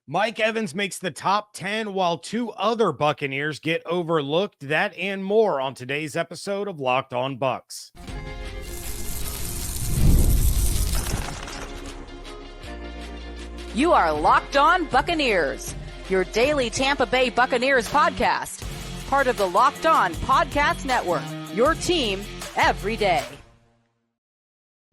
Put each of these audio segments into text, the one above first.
Mike Evans makes the top 10 while two other Buccaneers get overlooked. That and more on today's episode of Locked On Bucs. You are Locked On Buccaneers, your daily Tampa Bay Buccaneers podcast. Part of the Locked On Podcast Network, your team every day.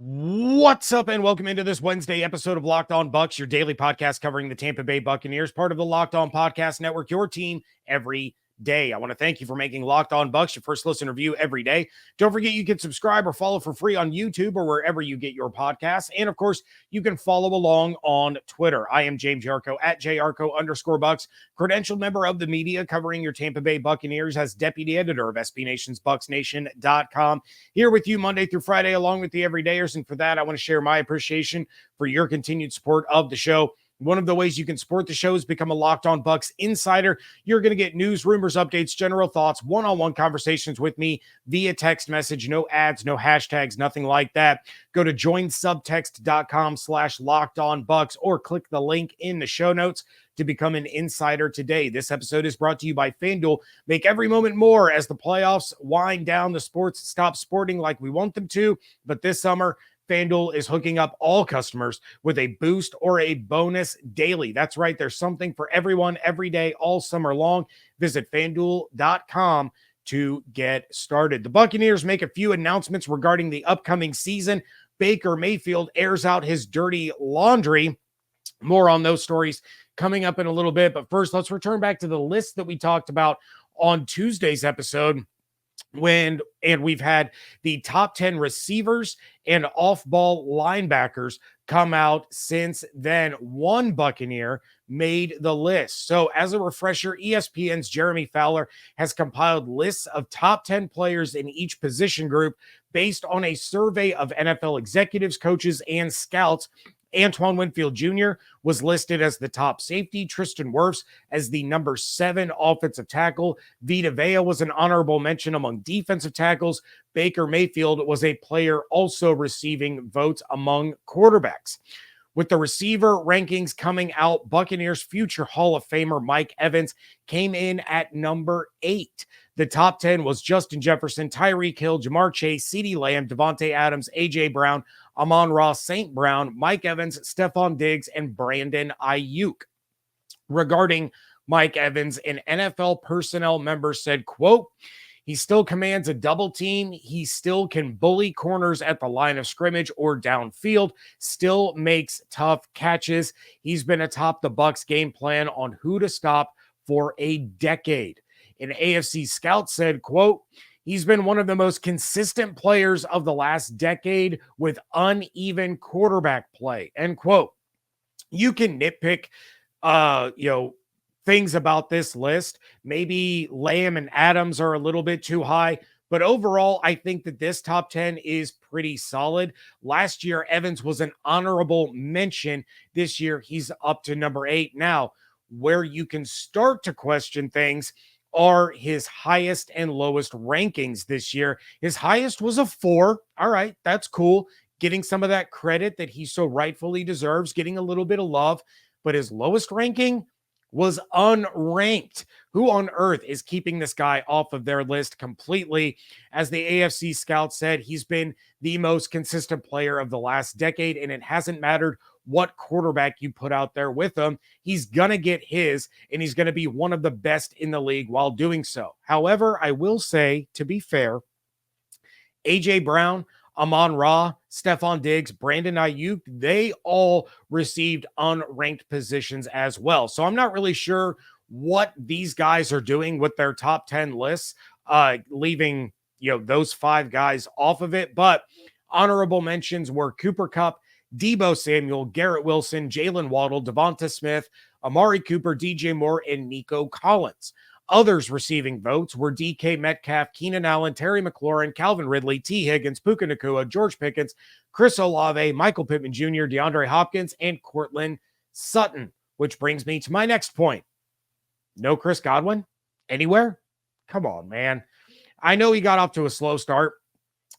What's up, and welcome into this Wednesday episode of Locked On Bucs, your daily podcast covering the Tampa Bay Buccaneers, part of the Locked On Podcast Network, your team every day. I want to thank you for making Locked On Bucs your first listen review every day. Don't forget you can subscribe or follow for free on YouTube or wherever you get your podcasts. And of course, you can follow along on Twitter. I am James Yarcho at JYarcho_Bucs, credentialed member of the media covering your Tampa Bay Buccaneers as deputy editor of SB Nation's BucsNation.com. Here with you Monday through Friday, along with the everydayers. And for that, I want to share my appreciation for your continued support of the show. One of the ways you can support the show is become a Locked On Bucs insider. You're going to get news, rumors, updates, general thoughts, one-on-one conversations with me via text message. No ads, no hashtags, nothing like that. Go to joinsubtext.com/LockedOnBucs or click the link in the show notes to become an insider today. This episode is brought to you by FanDuel. Make every moment more as the playoffs wind down. The sports stop sporting like we want them to, but this summer, FanDuel is hooking up all customers with a boost or a bonus daily. That's right. There's something for everyone every day, all summer long. Visit FanDuel.com to get started. The Buccaneers make a few announcements regarding the upcoming season. Baker Mayfield airs out his dirty laundry. More on those stories coming up in a little bit. But first, let's return back to the list that we talked about on Tuesday's episode. We've had the top 10 receivers and off-ball linebackers come out since then. One Buccaneer made the list. So as a refresher, ESPN's Jeremy Fowler has compiled lists of top 10 players in each position group based on a survey of NFL executives, coaches, and scouts. Antoine Winfield Jr. was listed as the top safety. Tristan Wirfs as the number 7 offensive tackle. Vita Vea was an honorable mention among defensive tackles. Baker Mayfield was a player also receiving votes among quarterbacks. With the receiver rankings coming out, Buccaneers future Hall of Famer Mike Evans came in at number 8. The top 10 was Justin Jefferson, Tyreek Hill, Jamar Chase, CeeDee Lamb, Devontae Adams, A.J. Brown, Amon-Ra St. Brown, Mike Evans, Stephon Diggs, and Brandon Ayuk. Regarding Mike Evans, an NFL personnel member said, quote, "He still commands a double team. He still can bully corners at the line of scrimmage or downfield, still makes tough catches. He's been atop the Bucs game plan on who to stop for a decade." An AFC scout said, quote, "He's been one of the most consistent players of the last decade with uneven quarterback play," end quote. You can nitpick, things about this list. Maybe Lamb and Adams are a little bit too high, but overall, I think that this top 10 is pretty solid. Last year, Evans was an honorable mention. This year, he's up to number 8. Now, where you can start to question things are his highest and lowest rankings this year. His highest was a 4. All right, that's cool. Getting some of that credit that he so rightfully deserves, getting a little bit of love. But his lowest ranking was unranked. Who on earth is keeping this guy off of their list completely? As the AFC scout said, he's been the most consistent player of the last decade, and it hasn't mattered what quarterback you put out there with him. He's going to get his, and he's going to be one of the best in the league while doing so. However, I will say, to be fair, A.J. Brown, Amon-Ra, Stephon Diggs, Brandon Ayuk, they all received unranked positions as well. So I'm not really sure what these guys are doing with their top 10 lists, leaving those 5 guys off of it. But honorable mentions were Cooper Kupp, Deebo Samuel, Garrett Wilson, Jalen Waddle, Devonta Smith, Amari Cooper, DJ Moore, and Nico Collins. Others receiving votes were DK Metcalf, Keenan Allen, Terry McLaurin, Calvin Ridley, T. Higgins, Puka Nacua, George Pickens, Chris Olave, Michael Pittman Jr., DeAndre Hopkins, and Courtland Sutton, which brings me to my next point. No Chris Godwin? Anywhere? Come on, man. I know he got off to a slow start,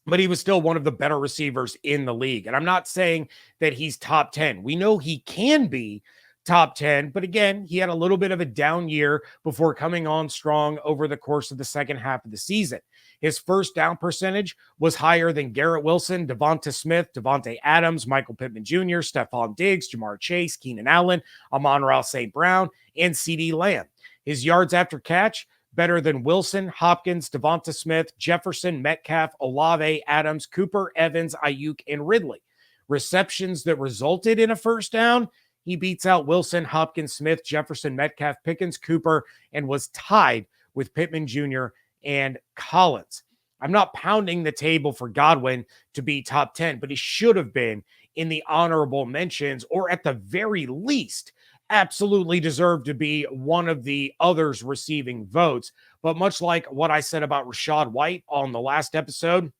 but he was still one of the better receivers in the league. And I'm not saying that he's top 10. We know he can be top 10. But again, he had a little bit of a down year before coming on strong over the course of the second half of the season. His first down percentage was higher than Garrett Wilson, Devonta Smith, Devontae Adams, Michael Pittman Jr., Stephon Diggs, Jamar Chase, Keenan Allen, Amon-Ra St. Brown, and CeeDee Lamb. His yards after catch, better than Wilson, Hopkins, Devonta Smith, Jefferson, Metcalf, Olave, Adams, Cooper, Evans, Ayuk, and Ridley. Receptions that resulted in a first down, he beats out Wilson, Hopkins, Smith, Jefferson, Metcalf, Pickens, Cooper, and was tied with Pittman Jr. and Collins. I'm not pounding the table for Godwin to be top 10, but he should have been in the honorable mentions, or at the very least, absolutely deserved to be one of the others receiving votes. But much like what I said about Rachaad White on the last episode,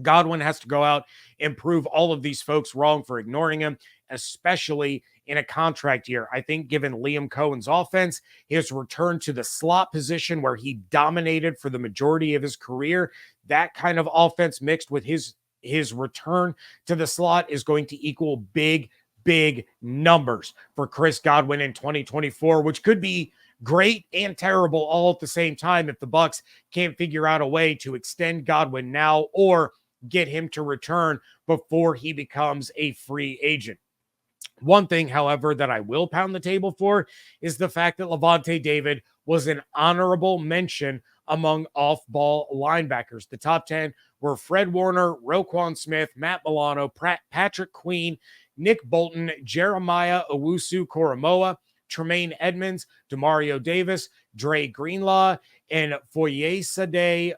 Godwin has to go out and prove all of these folks wrong for ignoring him, especially in a contract year. I think given Liam Cohen's offense, his return to the slot position where he dominated for the majority of his career, that kind of offense mixed with his return to the slot is going to equal big numbers for Chris Godwin in 2024, which could be great and terrible all at the same time if the Bucs can't figure out a way to extend Godwin now or get him to return before he becomes a free agent. One thing, however, that I will pound the table for is the fact that Lavonte David was an honorable mention among off-ball linebackers. The top 10 were Fred Warner, Roquan Smith, Matt Milano, Patrick Queen, Nick Bolton, Jeremiah Owusu-Koramoah, Tremaine Edmonds, Demario Davis, Dre Greenlaw, and Foyesade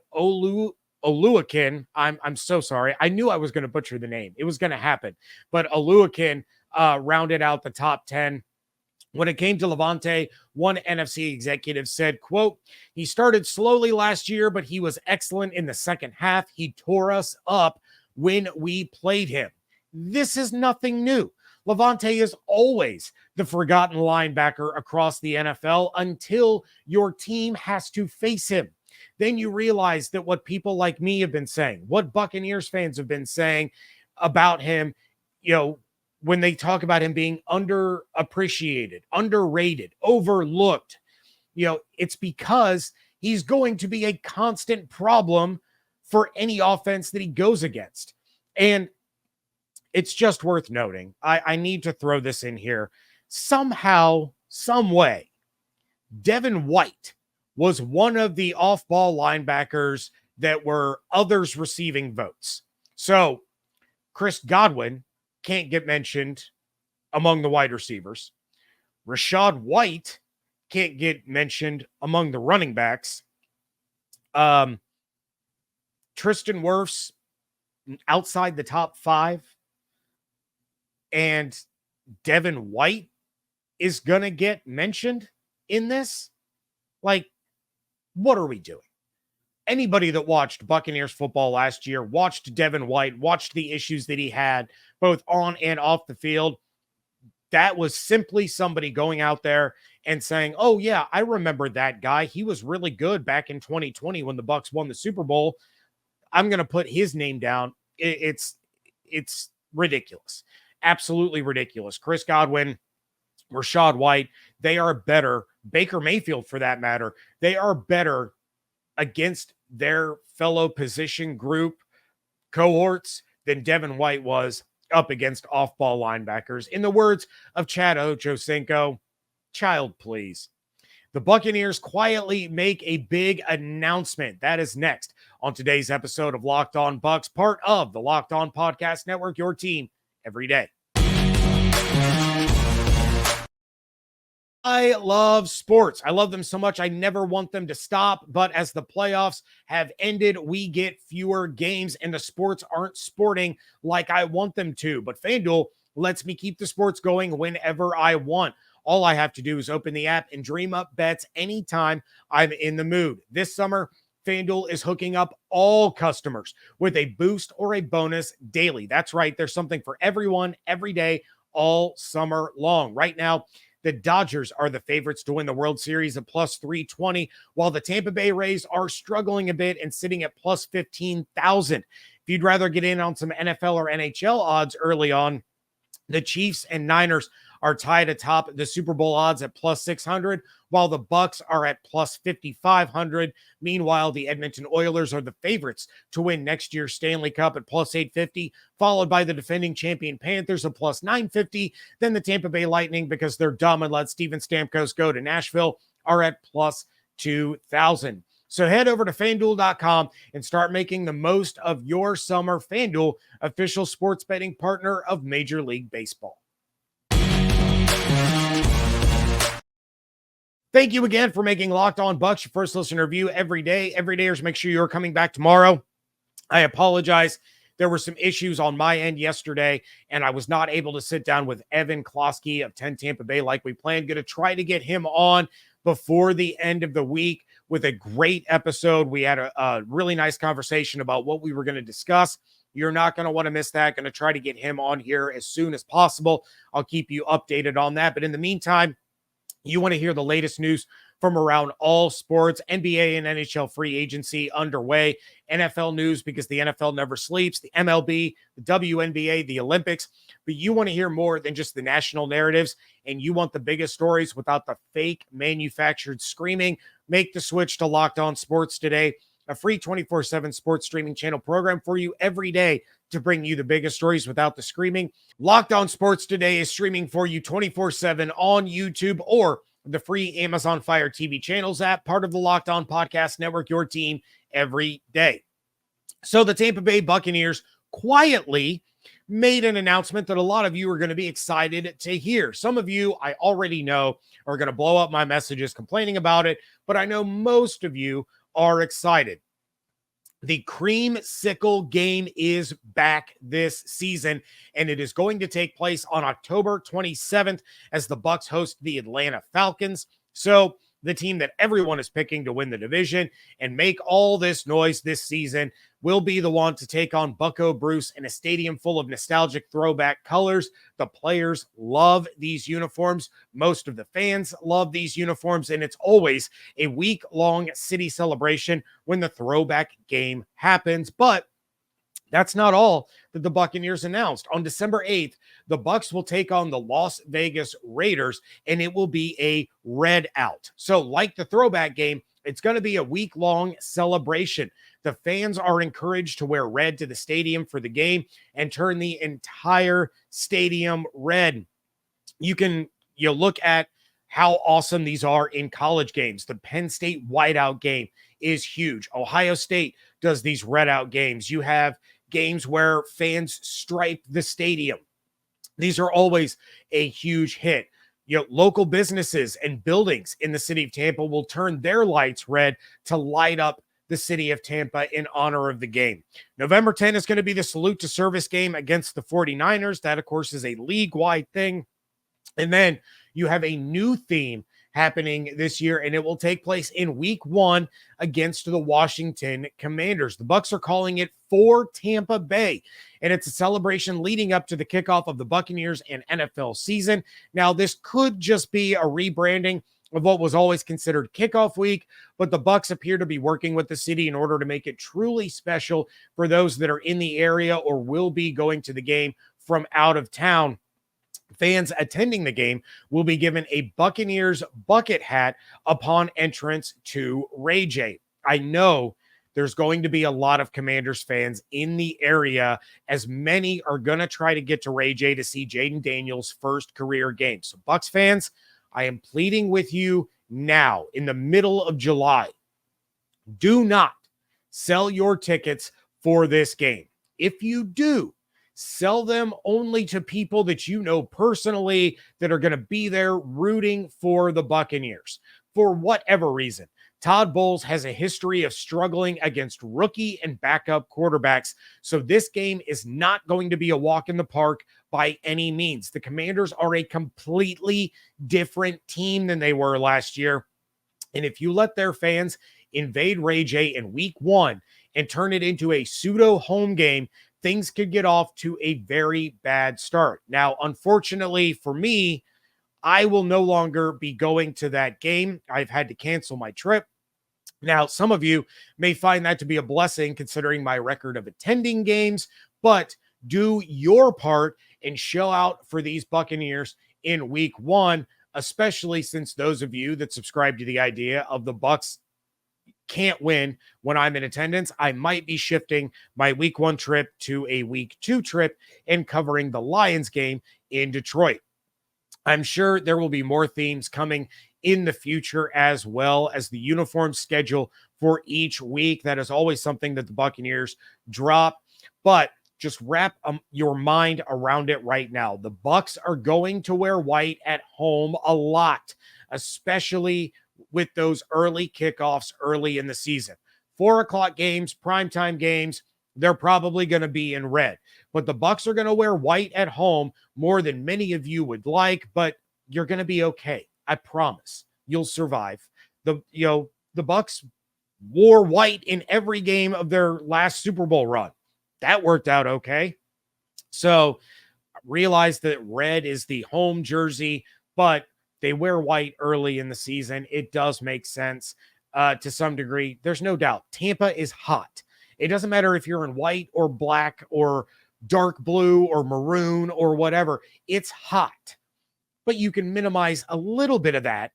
Oluwakin. I'm so sorry. I knew I was going to butcher the name. It was going to happen. But Oluwakin rounded out the top 10. When it came to Lavonte, one NFC executive said, quote, "He started slowly last year, but he was excellent in the second half. He tore us up when we played him." This is nothing new. Lavonte is always the forgotten linebacker across the NFL until your team has to face him. Then you realize that what people like me have been saying, what Buccaneers fans have been saying about him, when they talk about him being underappreciated, underrated, overlooked, it's because he's going to be a constant problem for any offense that he goes against. And it's just worth noting. I need to throw this in here. Somehow, some way, Devin White was one of the off-ball linebackers that were others receiving votes. So Chris Godwin can't get mentioned among the wide receivers. Rachaad White can't get mentioned among the running backs. Tristan Wirfs outside the top 5. And Devin White is going to get mentioned in this? Like, what are we doing? Anybody that watched Buccaneers football last year, watched Devin White, watched the issues that he had both on and off the field, that was simply somebody going out there and saying, oh yeah, I remember that guy. He was really good back in 2020 when the Bucs won the Super Bowl. I'm going to put his name down. It's ridiculous. Absolutely ridiculous. Chris Godwin, Rachaad White, they are better. Baker Mayfield, for that matter, they are better against their fellow position group cohorts than Devin White was up against off-ball linebackers. In the words of Chad Ochocinco, child please. The Buccaneers quietly make a big announcement. That is next on today's episode of Locked On Bucs, part of the Locked On Podcast Network, your team every day. I love sports. I love them so much. I never want them to stop. But as the playoffs have ended, we get fewer games and the sports aren't sporting like I want them to. But FanDuel lets me keep the sports going whenever I want. All I have to do is open the app and dream up bets anytime I'm in the mood. This summer, FanDuel is hooking up all customers with a boost or a bonus daily. That's right. There's something for everyone, every day, all summer long. Right now, the Dodgers are the favorites to win the World Series at plus 320, while the Tampa Bay Rays are struggling a bit and sitting at plus 15,000. If you'd rather get in on some NFL or NHL odds early on, The Chiefs and Niners are tied atop the Super Bowl odds at plus 600, while the Bucs are at plus 5,500. Meanwhile, the Edmonton Oilers are the favorites to win next year's Stanley Cup at plus 850, followed by the defending champion Panthers at plus 950. Then the Tampa Bay Lightning, because they're dumb and let Steven Stamkos go to Nashville, are at plus 2,000. So head over to FanDuel.com and start making the most of your summer. FanDuel, official sports betting partner of Major League Baseball. Thank you again for making Locked On Bucs your first listen review every day. Everydayers, make sure you're coming back tomorrow. I apologize. There were some issues on my end yesterday, and I was not able to sit down with Evan Klosky of 10 Tampa Bay like we planned. Going to try to get him on before the end of the week with a great episode. We had a really nice conversation about what we were going to discuss. You're not going to want to miss that. Going to try to get him on here as soon as possible. I'll keep you updated on that. But in the meantime, you want to hear the latest news from around all sports, NBA and NHL free agency underway, NFL news because the NFL never sleeps, the MLB, the WNBA, the Olympics. But you want to hear more than just the national narratives, and you want the biggest stories without the fake manufactured screaming. Make the switch to Locked On Sports today, a free 24/7 sports streaming channel program for you every day to bring you the biggest stories without the screaming. Locked On Sports today is streaming for you 24/7 on YouTube or the free Amazon Fire TV channels app, part of the Locked On Podcast Network, your team every day. So the Tampa Bay Buccaneers quietly made an announcement that a lot of you are going to be excited to hear. Some of you, I already know, are going to blow up my messages complaining about it, but I know most of you are excited. The Creamsicle game is back this season, and it is going to take place on October 27th as the Bucs host the Atlanta Falcons. So the team that everyone is picking to win the division and make all this noise this season will be the one to take on Bucco Bruce in a stadium full of nostalgic throwback colors. The players love these uniforms. Most of the fans love these uniforms, and it's always a week-long city celebration when the throwback game happens. But that's not all that the Buccaneers announced. On December 8th, the Bucs will take on the Las Vegas Raiders, and it will be a red out. So like the throwback game, it's going to be a week-long celebration. The fans are encouraged to wear red to the stadium for the game and turn the entire stadium red. You look at how awesome these are in college games. The Penn State whiteout game is huge. Ohio State does these red out games. You have games where fans stripe the stadium. These are always a huge hit. Local businesses and buildings in the city of Tampa will turn their lights red to light up the city of Tampa in honor of the game. November 10th is going to be the salute to service game against the 49ers. That, of course, is a league-wide thing. And then you have a new theme happening this year, and it will take place in week 1 against the Washington Commanders. The Bucs are calling it For Tampa Bay, and it's a celebration leading up to the kickoff of the Buccaneers and NFL season. Now, this could just be a rebranding of what was always considered kickoff week, but the Bucs appear to be working with the city in order to make it truly special for those that are in the area or will be going to the game from out of town. Fans attending the game will be given a Buccaneers bucket hat upon entrance to Ray J. I know there's going to be a lot of Commanders fans in the area, as many are going to try to get to Ray J to see Jaden Daniels' first career game. So Bucs fans, I am pleading with you now in the middle of July. Do not sell your tickets for this game. If you do, sell them only to people that you know personally that are going to be there rooting for the Buccaneers. For whatever reason, Todd Bowles has a history of struggling against rookie and backup quarterbacks, so this game is not going to be a walk in the park by any means. The Commanders are a completely different team than they were last year, and if you let their fans invade Ray J in week 1 and turn it into a pseudo home game, things could get off to a very bad start. Now, unfortunately for me, I will no longer be going to that game. I've had to cancel my trip. Now, some of you may find that to be a blessing considering my record of attending games, but do your part and show out for these Buccaneers in week 1, especially since those of you that subscribe to the idea of the Bucs can't win when I'm in attendance, I might be shifting my week 1 trip to a week 2 trip and covering the Lions game in Detroit. I'm sure there will be more themes coming in the future, as well as the uniform schedule for each week. That is always something that the Buccaneers drop, but just wrap your mind around it right now. The Bucs are going to wear white at home a lot, especially with those early kickoffs early in the season. 4:00 games, primetime games, they're probably going to be in red. But the Bucs are going to wear white at home more than many of you would like, but you're going to be okay. I promise. You'll survive. The Bucs wore white in every game of their last Super Bowl run. That worked out okay. So realize that red is the home jersey, but they wear white early in the season. It does make sense to some degree. There's no doubt. Tampa is hot. It doesn't matter if you're in white or black or dark blue or maroon or whatever. It's hot. But you can minimize a little bit of that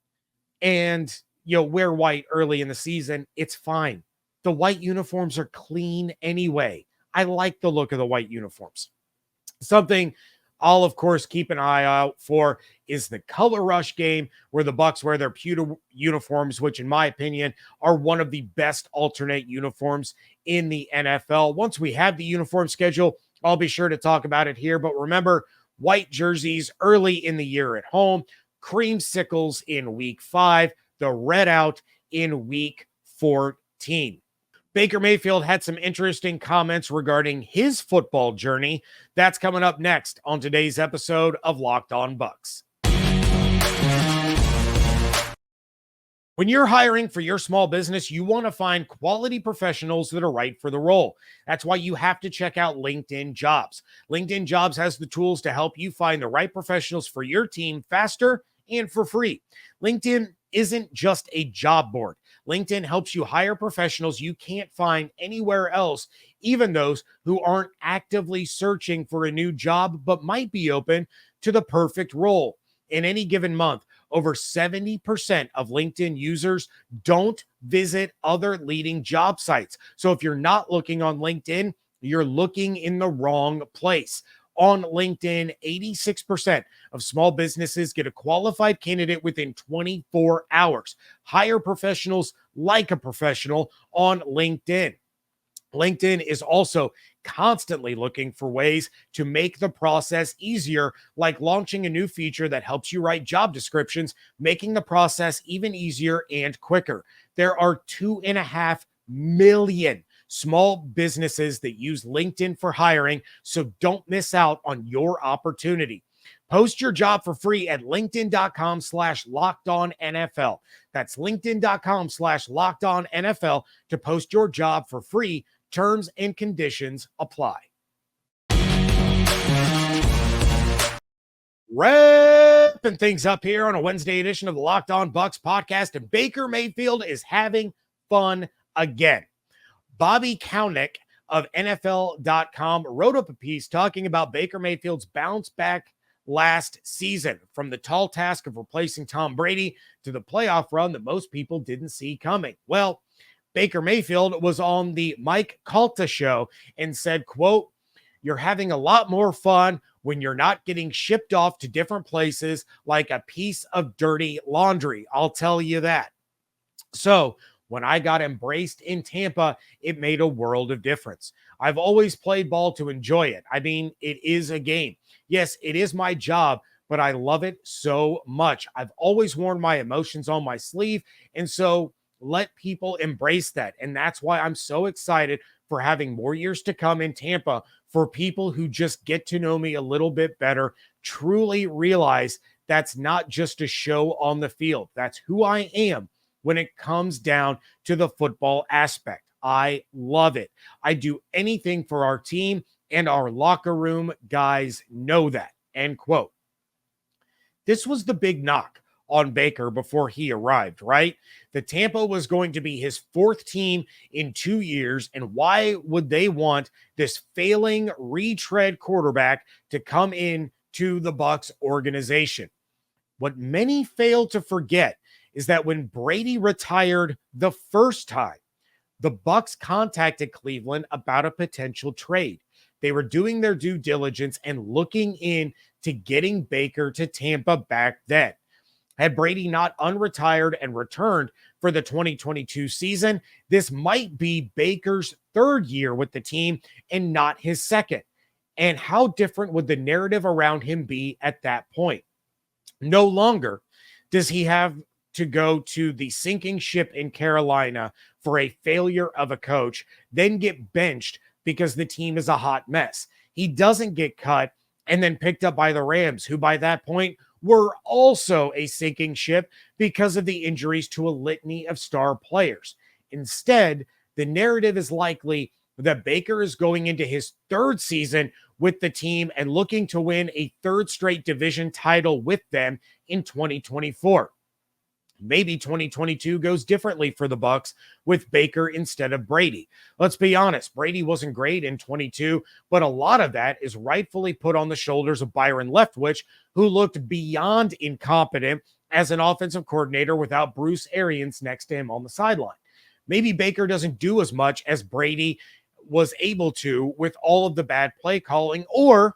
and wear white early in the season. It's fine. The white uniforms are clean anyway. I like the look of the white uniforms. Something I'll, of course, keep an eye out for is the color rush game where the Bucs wear their pewter uniforms, which in my opinion are one of the best alternate uniforms in the NFL. Once we have the uniform schedule, I'll be sure to talk about it here. But remember, white jerseys early in the year at home, creamsicles in week 5, the red out in week 14. Baker Mayfield had some interesting comments regarding his football journey. That's coming up next on today's episode of Locked On Bucs. When you're hiring for your small business, you want to find quality professionals that are right for the role. That's why you have to check out LinkedIn Jobs. LinkedIn Jobs has the tools to help you find the right professionals for your team faster and for free. LinkedIn isn't just a job board. LinkedIn helps you hire professionals you can't find anywhere else, even those who aren't actively searching for a new job but might be open to the perfect role. In any given month, over 70% of LinkedIn users don't visit other leading job sites. So if you're not looking on LinkedIn, you're looking in the wrong place. On LinkedIn, 86% of small businesses get a qualified candidate within 24 hours. Hire professionals like a professional on LinkedIn. LinkedIn is also constantly looking for ways to make the process easier, like launching a new feature that helps you write job descriptions, making the process even easier and quicker. There are 2.5 million small businesses that use LinkedIn for hiring, so don't miss out on your opportunity. Post your job for free at linkedin.com/lockedonnfl. That's linkedin.com/lockedonnfl to post your job for free. Terms and conditions apply. Wrapping things up here on a Wednesday edition of the Locked On Bucs podcast, and Baker Mayfield is having fun again. Bobby Kounick of NFL.com wrote up a piece talking about Baker Mayfield's bounce back last season, from the tall task of replacing Tom Brady to the playoff run that most people didn't see coming. Well, Baker Mayfield was on the Mike Calta show and said, quote, "You're having a lot more fun when you're not getting shipped off to different places like a piece of dirty laundry. I'll tell you that." So when I got embraced in Tampa, it made a world of difference. I've always played ball to enjoy it. I mean, it is a game. Yes, it is my job, but I love it so much. I've always worn my emotions on my sleeve, and so let people embrace that. And that's why I'm so excited for having more years to come in Tampa, for people who just get to know me a little bit better, truly realize that's not just a show on the field. That's who I am when it comes down to the football aspect. I love it. I do anything for our team, and our locker room guys know that, end quote. This was the big knock on Baker before he arrived, right? The Tampa was going to be his fourth team in 2 years. And why would they want this failing retread quarterback to come in to the Bucs organization? What many fail to forget is that when Brady retired the first time, the Bucs contacted Cleveland about a potential trade. They were doing their due diligence and looking in to getting Baker to Tampa back then. Had Brady not unretired and returned for the 2022 season, this might be Baker's third year with the team and not his second. And how different would the narrative around him be at that point? No longer does he have to go to the sinking ship in Carolina for a failure of a coach, then get benched because the team is a hot mess. He doesn't get cut and then picked up by the Rams, who by that point were also a sinking ship because of the injuries to a litany of star players. Instead, the narrative is likely that Baker is going into his third season with the team and looking to win a third straight division title with them in 2024. Maybe 2022 goes differently for the Bucs with Baker instead of Brady. Let's be honest, Brady wasn't great in 22, but a lot of that is rightfully put on the shoulders of Byron Leftwich, who looked beyond incompetent as an offensive coordinator without Bruce Arians next to him on the sideline. Maybe Baker doesn't do as much as Brady was able to with all of the bad play calling, or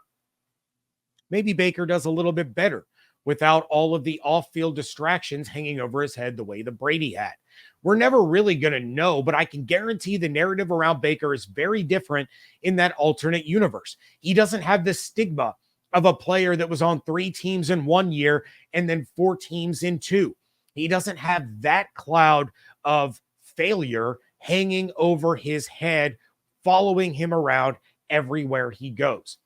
maybe Baker does a little bit better without all of the off-field distractions hanging over his head the way that Brady had. We're never really going to know, but I can guarantee the narrative around Baker is very different in that alternate universe. He doesn't have the stigma of a player that was on 3 teams in 1 year and then 4 teams in 2. He doesn't have that cloud of failure hanging over his head, following him around everywhere he goes.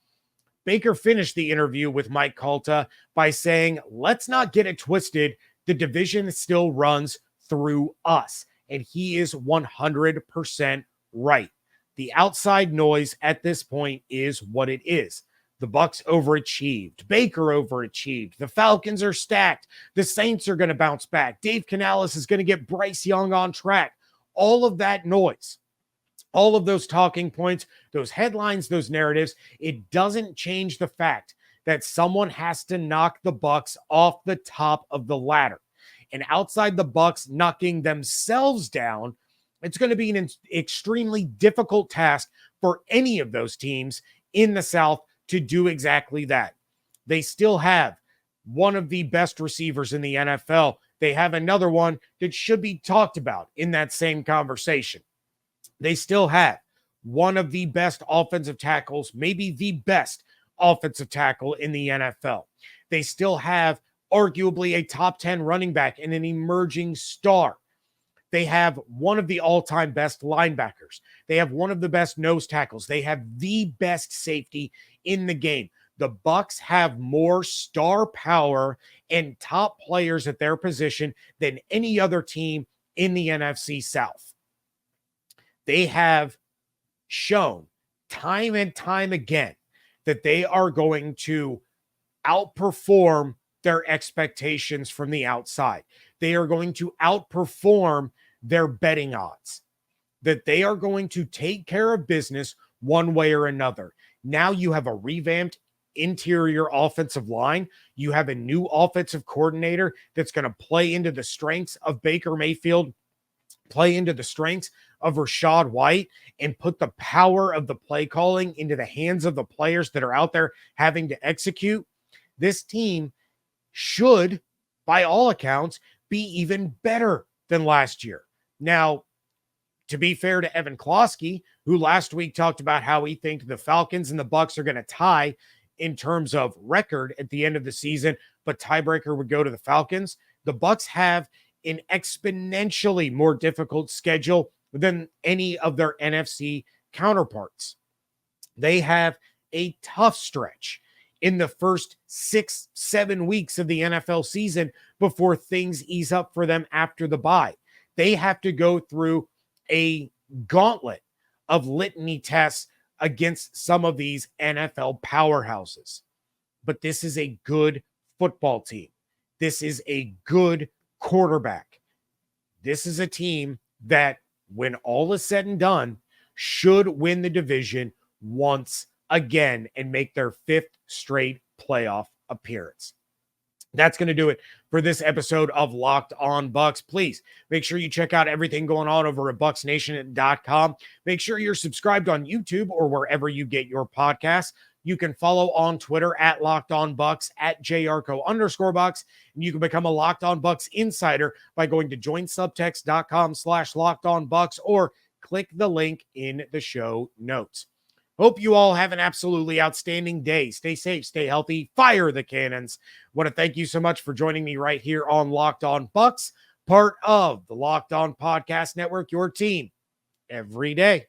Baker finished the interview with Mike Calta by saying, "Let's not get it twisted. The division still runs through us." And he is 100% right. The outside noise at this point is what it is. The Bucs overachieved. Baker overachieved. The Falcons are stacked. The Saints are going to bounce back. Dave Canales is going to get Bryce Young on track. All of that noise, all of those talking points, those headlines, those narratives, it doesn't change the fact that someone has to knock the Bucs off the top of the ladder. And outside the Bucs knocking themselves down, it's going to be an extremely difficult task for any of those teams in the South to do exactly that. They still have one of the best receivers in the NFL. They have another one that should be talked about in that same conversation. They still have one of the best offensive tackles, maybe the best offensive tackle in the NFL. They still have arguably a top 10 running back and an emerging star. They have one of the all-time best linebackers. They have one of the best nose tackles. They have the best safety in the game. The Bucs have more star power and top players at their position than any other team in the NFC South. They have shown time and time again that they are going to outperform their expectations from the outside. They are going to outperform their betting odds, that they are going to take care of business one way or another. Now you have a revamped interior offensive line. You have a new offensive coordinator that's going to play into the strengths of Baker Mayfield, play into the strengths of Rachaad White, and put the power of the play calling into the hands of the players that are out there having to execute. This team should, by all accounts, be even better than last year. Now, to be fair to Evan Klosky, who last week talked about how he thinks the Falcons and the Bucs are going to tie in terms of record at the end of the season, but tiebreaker would go to the Falcons. The Bucs have an exponentially more difficult schedule than any of their NFC counterparts. They have a tough stretch in the first 6-7 weeks of the NFL season before things ease up for them after the bye. They have to go through a gauntlet of litany tests against some of these NFL powerhouses. But this is a good football team. This is a good quarterback. This is a team that, when all is said and done, should win the division once again and make their 5th straight playoff appearance. That's going to do it for this episode of Locked On Bucs. Please make sure you check out everything going on over at BucsNation.com. Make sure you're subscribed on YouTube or wherever you get your podcasts. You can follow on Twitter at Locked On Bucs, at @JYarcho_Bucs, and you can become a Locked On Bucs insider by going to joinsubtext.com/LockedOnBucs or click the link in the show notes. Hope you all have an absolutely outstanding day. Stay safe, stay healthy, fire the cannons. Want to thank you so much for joining me right here on Locked On Bucs, part of the Locked On Podcast Network, your team every day.